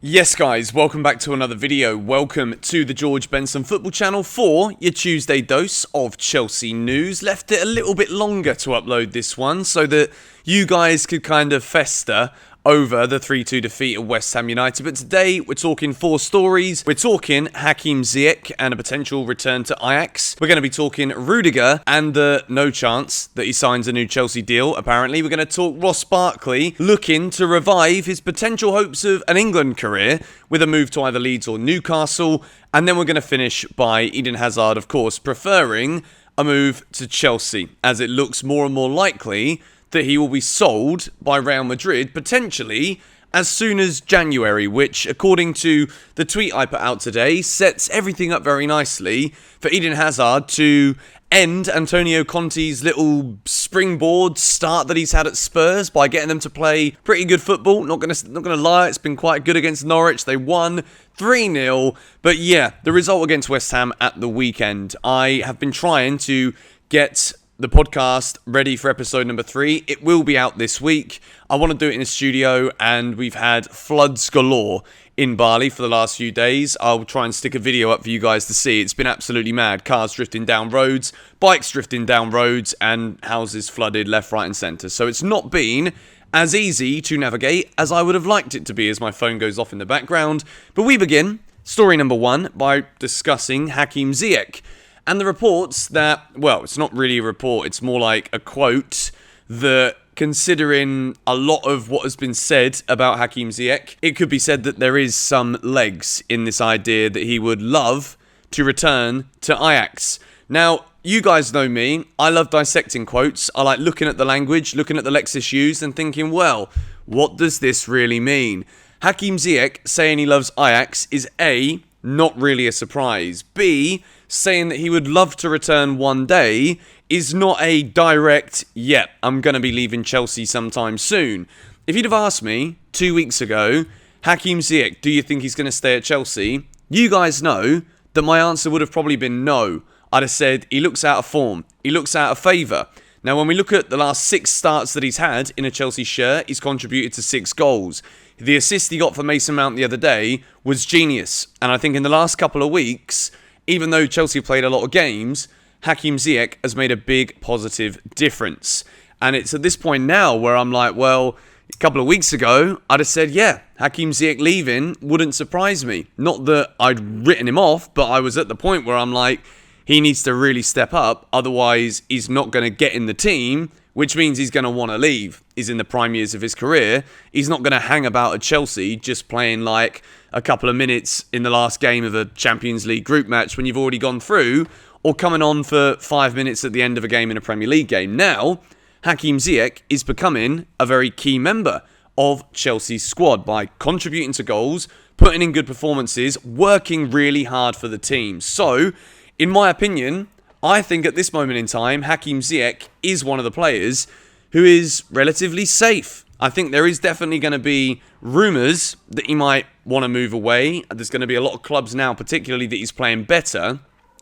Yes guys, welcome back to another video. Welcome to the George Benson Football Channel for your Tuesday dose of Chelsea news. Left it a little bit longer to upload this one so that you guys could kind of fester over the 3-2 defeat of West Ham United. But today we're talking four stories. We're talking Hakim Ziyech and a potential return to Ajax. We're going to be talking Rudiger and the no chance that he signs a new Chelsea deal, apparently. We're going to talk Ross Barkley looking to revive his potential hopes of an England career with a move to either Leeds or Newcastle. And then we're going to finish by Eden Hazard, of course, preferring a move to Chelsea, as it looks more and more likely that he will be sold by Real Madrid, potentially as soon as January, which, according to the tweet I put out today, sets everything up very nicely for Eden Hazard to end Antonio Conte's little springboard start that he's had at Spurs by getting them to play pretty good football. Not gonna lie, it's been quite good against Norwich. They won 3-0. But yeah, the result against West Ham at the weekend. I have been trying to get the podcast ready for episode number 3. It will be out this week. I want to do it in a studio, and we've had floods galore in Bali for the last few days. I'll try and stick a video up for you guys to see. It's been absolutely mad. Cars drifting down roads, bikes drifting down roads, and houses flooded left, right and centre. So it's not been as easy to navigate as I would have liked it to be, as my phone goes off in the background. But we begin story number 1 by discussing Hakim Ziyech and the reports that, well, it's not really a report, it's more like a quote that, considering a lot of what has been said about Hakim Ziyech, it could be said that there is some legs in this idea that he would love to return to Ajax. Now, you guys know me, I love dissecting quotes. I like looking at the language, looking at the lexis used and thinking, well, what does this really mean? Hakim Ziyech saying he loves Ajax is A, not really a surprise. B, saying that he would love to return one day is not a direct, yep, I'm going to be leaving Chelsea sometime soon. If you'd have asked me 2 weeks ago, Hakim Ziyech, do you think he's going to stay at Chelsea? You guys know that my answer would have probably been no. I'd have said he looks out of form. He looks out of favour. Now, when we look at the last 6 starts that he's had in a Chelsea shirt, he's contributed to 6 goals. The assist he got for Mason Mount the other day was genius. And I think in the last couple of weeks, even though Chelsea played a lot of games, Hakim Ziyech has made a big positive difference. And it's at this point now where I'm like, well, a couple of weeks ago, I'd have said, yeah, Hakim Ziyech leaving wouldn't surprise me. Not that I'd written him off, but I was at the point where I'm like, he needs to really step up. Otherwise, he's not going to get in the team, which means he's going to want to leave. He's in the prime years of his career. He's not going to hang about at Chelsea just playing like a couple of minutes in the last game of a Champions League group match when you've already gone through, or coming on for 5 minutes at the end of a game in a Premier League game. Now, Hakim Ziyech is becoming a very key member of Chelsea's squad by contributing to goals, putting in good performances, working really hard for the team. So, in my opinion, I think at this moment in time, Hakim Ziyech is one of the players who is relatively safe. I think there is definitely going to be rumours that he might want to move away. There's going to be a lot of clubs now, particularly that he's playing better,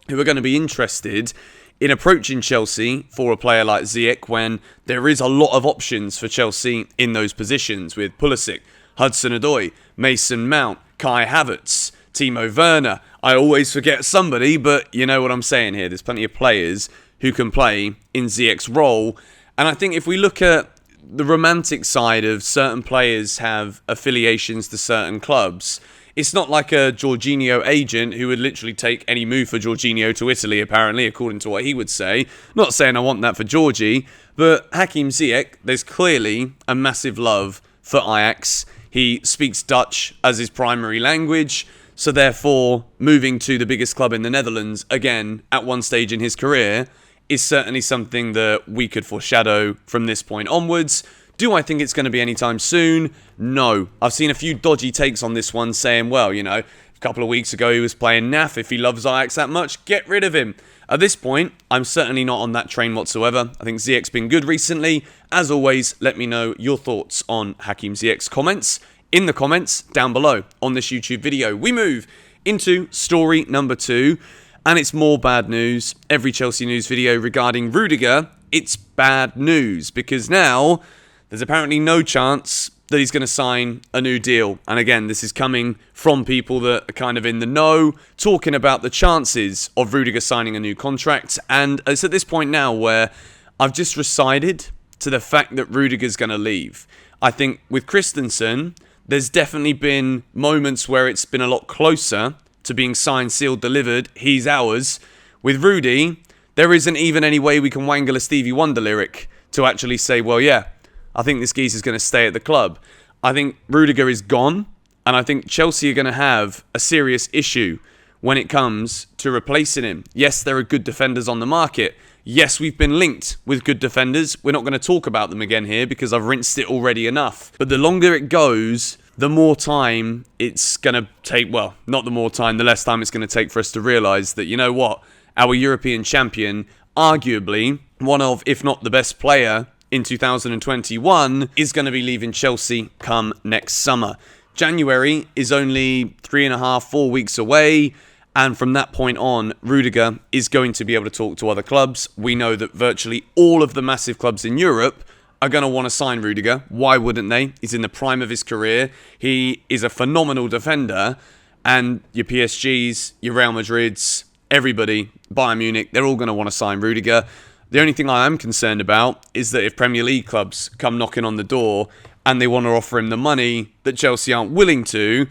who are going to be interested in approaching Chelsea for a player like Ziyech when there is a lot of options for Chelsea in those positions with Pulisic, Hudson-Odoi, Mason Mount, Kai Havertz, Timo Werner. I always forget somebody, but you know what I'm saying here. There's plenty of players who can play in Ziyech's role. And I think if we look at the romantic side of certain players have affiliations to certain clubs, it's not like a Jorginho agent who would literally take any move for Jorginho to Italy, apparently, according to what he would say. Not saying I want that for Georgie, but Hakim Ziyech, there's clearly a massive love for Ajax. He speaks Dutch as his primary language, so therefore moving to the biggest club in the Netherlands, again, at one stage in his career, is certainly something that we could foreshadow from this point onwards. Do I think it's going to be anytime soon? No. I've seen a few dodgy takes on this one saying, well, you know, a couple of weeks ago he was playing naff. If he loves Ajax that much, get rid of him. At this point, I'm certainly not on that train whatsoever. I think Ziyech's been good recently. As always, let me know your thoughts on Hakim Ziyech's comments in the comments down below on this YouTube video. We move into story number 2. And it's more bad news. Every Chelsea news video regarding Rudiger, it's bad news. Because now, there's apparently no chance that he's going to sign a new deal. And again, this is coming from people that are kind of in the know, talking about the chances of Rudiger signing a new contract. And it's at this point now where I've just recited to the fact that Rudiger's going to leave. I think with Christensen, there's definitely been moments where it's been a lot closer to being signed, sealed, delivered. He's ours. With Rudy, there isn't even any way we can wangle a Stevie Wonder lyric to actually say, well, yeah, I think this geezer's going to stay at the club. I think Rudiger is gone, and I think Chelsea are going to have a serious issue when it comes to replacing him. Yes, there are good defenders on the market. Yes, we've been linked with good defenders. We're not going to talk about them again here because I've rinsed it already enough. But the longer it goes, the more time it's going to take. Well, not the more time, the less time it's going to take for us to realise that, you know what, our European champion, arguably one of, if not the best player in 2021, is going to be leaving Chelsea come next summer. January is only 3.5, 4 weeks away. And from that point on, Rudiger is going to be able to talk to other clubs. We know that virtually all of the massive clubs in Europe are going to want to sign Rudiger. Why wouldn't they? He's in the prime of his career. He is a phenomenal defender. And your PSGs, your Real Madrids, everybody, Bayern Munich, they're all going to want to sign Rudiger. The only thing I am concerned about is that if Premier League clubs come knocking on the door and they want to offer him the money that Chelsea aren't willing to,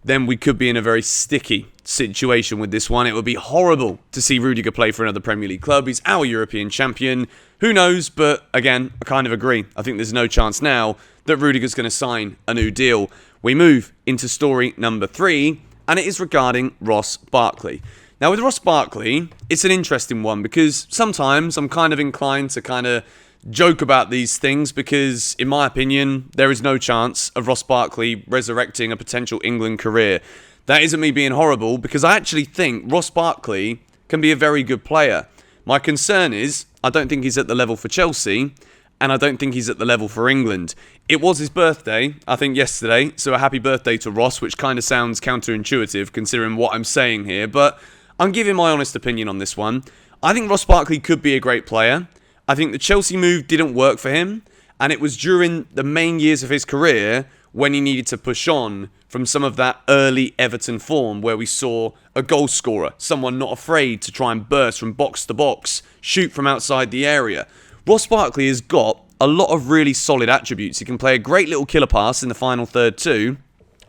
then we could be in a very sticky situation with this one. It would be horrible to see Rudiger play for another Premier League club. He's our European champion. Who knows? But again, I kind of agree. I think there's no chance now that Rudiger's going to sign a new deal. We move into story number 3, and it is regarding Ross Barkley. Now, with Ross Barkley, it's an interesting one because sometimes I'm kind of inclined to kind of joke about these things because, in my opinion, there is no chance of Ross Barkley resurrecting a potential England career. That isn't me being horrible because I actually think Ross Barkley can be a very good player. My concern is I don't think he's at the level for Chelsea and I don't think he's at the level for England. It was his birthday, I think, yesterday, so a happy birthday to Ross, which kind of sounds counterintuitive considering what I'm saying here, but I'm giving my honest opinion on this one. I think Ross Barkley could be a great player. I think the Chelsea move didn't work for him, and it was during the main years of his career when he needed to push on from some of that early Everton form where we saw a goal scorer, someone not afraid to try and burst from box to box, shoot from outside the area. Ross Barkley has got a lot of really solid attributes. He can play a great little killer pass in the final third too,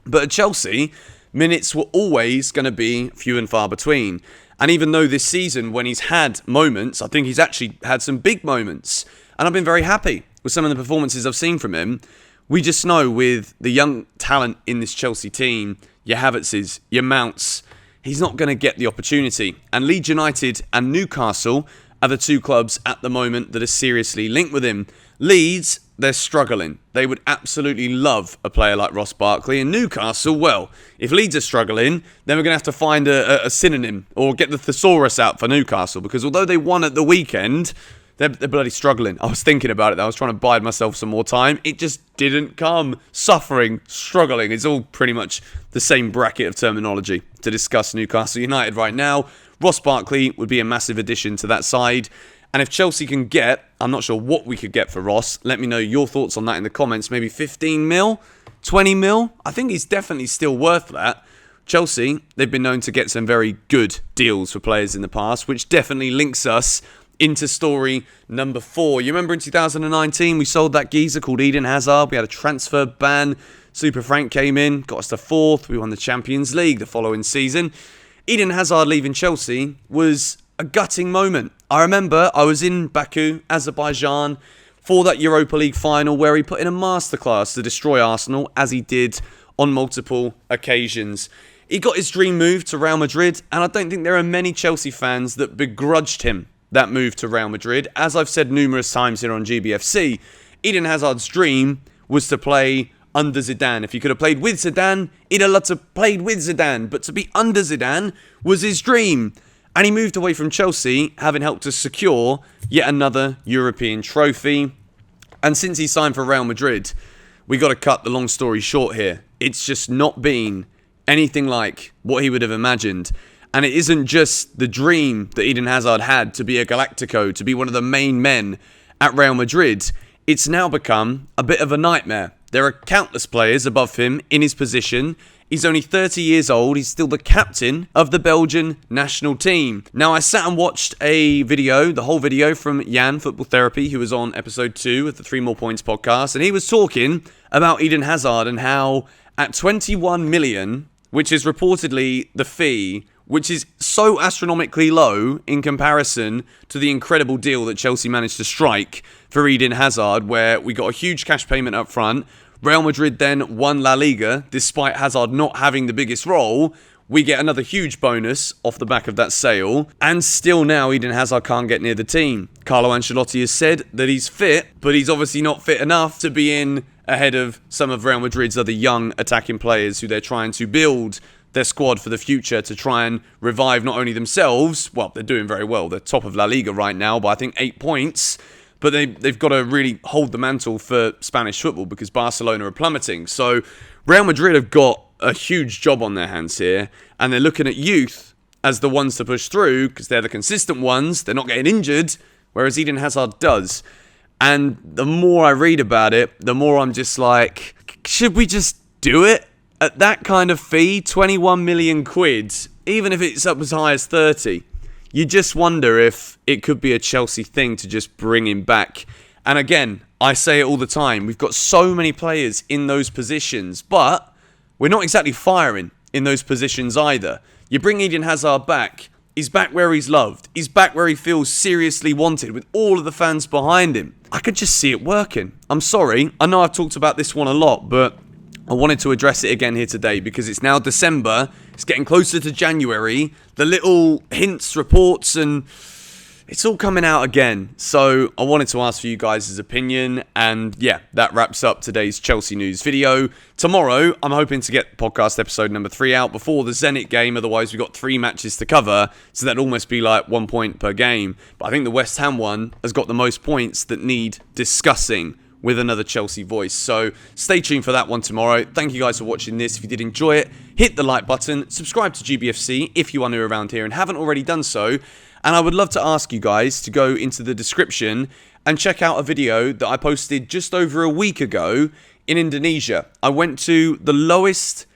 but at Chelsea, minutes were always going to be few and far between. And even though this season, when he's had moments, I think he's actually had some big moments. And I've been very happy with some of the performances I've seen from him. We just know with the young talent in this Chelsea team, your Havertz's, your Mounts, he's not going to get the opportunity. And Leeds United and Newcastle are the two clubs at the moment that are seriously linked with him. Leeds, they're struggling. They would absolutely love a player like Ross Barkley. And Newcastle, well, if Leeds are struggling, then we're going to have to find a synonym or get the thesaurus out for Newcastle. Because although they won at the weekend, they're bloody struggling. I was thinking about it. I was trying to bide myself some more time. It just didn't come. Suffering, struggling. It's all pretty much the same bracket of terminology to discuss Newcastle United right now. Ross Barkley would be a massive addition to that side. And if Chelsea can get, I'm not sure what we could get for Ross. Let me know your thoughts on that in the comments. Maybe 15 mil, 20 mil. I think he's definitely still worth that. Chelsea, they've been known to get some very good deals for players in the past, which definitely links us into story number 4. You remember in 2019, we sold that geezer called Eden Hazard. We had a transfer ban. Super Frank came in, got us to 4th. We won the Champions League the following season. Eden Hazard leaving Chelsea was a gutting moment. I remember I was in Baku, Azerbaijan, for that Europa League final where he put in a masterclass to destroy Arsenal, as he did on multiple occasions. He got his dream move to Real Madrid, and I don't think there are many Chelsea fans that begrudged him that move to Real Madrid. As I've said numerous times here on GBFC, Eden Hazard's dream was to play under Zidane. If he could have played with Zidane, he'd have loved to have played with Zidane, but to be under Zidane was his dream. And he moved away from Chelsea, having helped us secure yet another European trophy. And since he signed for Real Madrid, we got to cut the long story short here. It's just not been anything like what he would have imagined. And it isn't just the dream that Eden Hazard had to be a Galactico, to be one of the main men at Real Madrid. It's now become a bit of a nightmare. There are countless players above him in his position. He's only 30 years old. He's still the captain of the Belgian national team. Now, I sat and watched a video, the whole video from Jan Football Therapy, who was on episode 2 of the 3 More Points podcast, and he was talking about Eden Hazard and how at 21 million, which is reportedly the fee, which is so astronomically low in comparison to the incredible deal that Chelsea managed to strike for Eden Hazard, where we got a huge cash payment up front. Real Madrid then won La Liga, despite Hazard not having the biggest role. We get another huge bonus off the back of that sale, and still now Eden Hazard can't get near the team. Carlo Ancelotti has said that he's fit, but he's obviously not fit enough to be in ahead of some of Real Madrid's other young attacking players who they're trying to build their squad for the future to try and revive not only themselves, well, they're doing very well, they're top of La Liga right now by I think 8 points, but they've got to really hold the mantle for Spanish football because Barcelona are plummeting. So Real Madrid have got a huge job on their hands here, and they're looking at youth as the ones to push through because they're the consistent ones, they're not getting injured, whereas Eden Hazard does. And the more I read about it, the more I'm just like, should we just do it? At that kind of fee, 21 million quid, even if it's up as high as 30, you just wonder if it could be a Chelsea thing to just bring him back. And again, I say it all the time, we've got so many players in those positions, but we're not exactly firing in those positions either. You bring Eden Hazard back, he's back where he's loved, he's back where he feels seriously wanted with all of the fans behind him. I could just see it working. I'm sorry, I know I've talked about this one a lot, but I wanted to address it again here today because it's now December, it's getting closer to January, the little hints, reports, and it's all coming out again. So I wanted to ask for you guys' opinion, and yeah, that wraps up today's Chelsea news video. Tomorrow, I'm hoping to get podcast episode number 3 out before the Zenit game, otherwise we've got 3 matches to cover, so that'd almost be like 1 point per game. But I think the West Ham one has got the most points that need discussing with another Chelsea voice. So stay tuned for that one tomorrow. Thank you guys for watching this. If you did enjoy it, hit the like button, subscribe to GBFC if you are new around here and haven't already done so. And I would love to ask you guys to go into the description and check out a video that I posted just over a week ago in Indonesia. I went to the lowest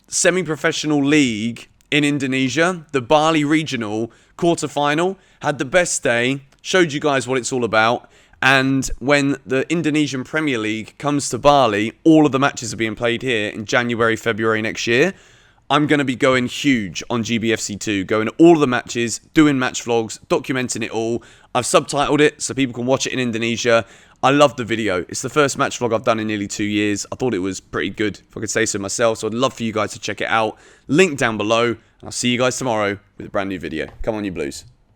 semi-professional league in Indonesia, the Bali Regional quarterfinal, had the best day, showed you guys what it's all about. And when the Indonesian Premier League comes to Bali, all of the matches are being played here in January, February next year. I'm going to be going huge on GBFC2, going to all of the matches, doing match vlogs, documenting it all. I've subtitled it so people can watch it in Indonesia. I love the video. It's the first match vlog I've done in nearly 2 years. I thought it was pretty good, if I could say so myself. So I'd love for you guys to check it out. Link down below. And I'll see you guys tomorrow with a brand new video. Come on, you Blues.